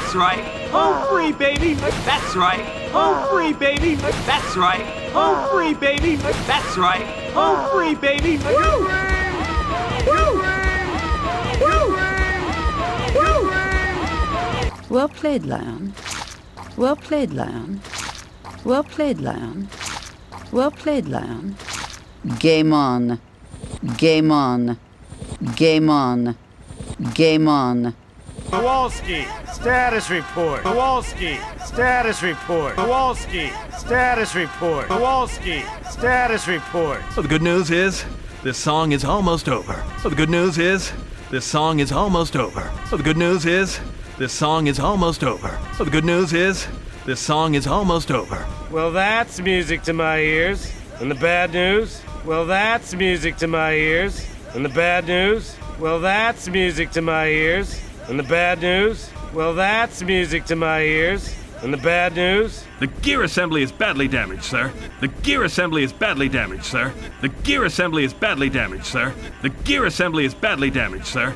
That's right. Home free, baby. That's right. Home free, baby. That's right. Home free, baby. That's right. Home free, baby. Well played, Lion. Well played, Lion. Well played, Lion. Well played, Lion. Game on. Game on. Game on. Game on. Kowalski, status report. Kowalski, status report. Kowalski, status report. Kowalski, status report. So the good news is, this song is almost over. So the good news is, this song is almost over. So the good news is, this song is almost over. So the good news is, this song is almost over. Well, that's music to my ears. And the bad news? Well, that's music to my ears. And the bad news? Well, that's music to my ears. And the bad news? Well, that's music to my ears. And the bad news? The gear assembly is badly damaged, sir. The gear assembly is badly damaged, sir. The gear assembly is badly damaged, sir. The gear assembly is badly damaged, sir.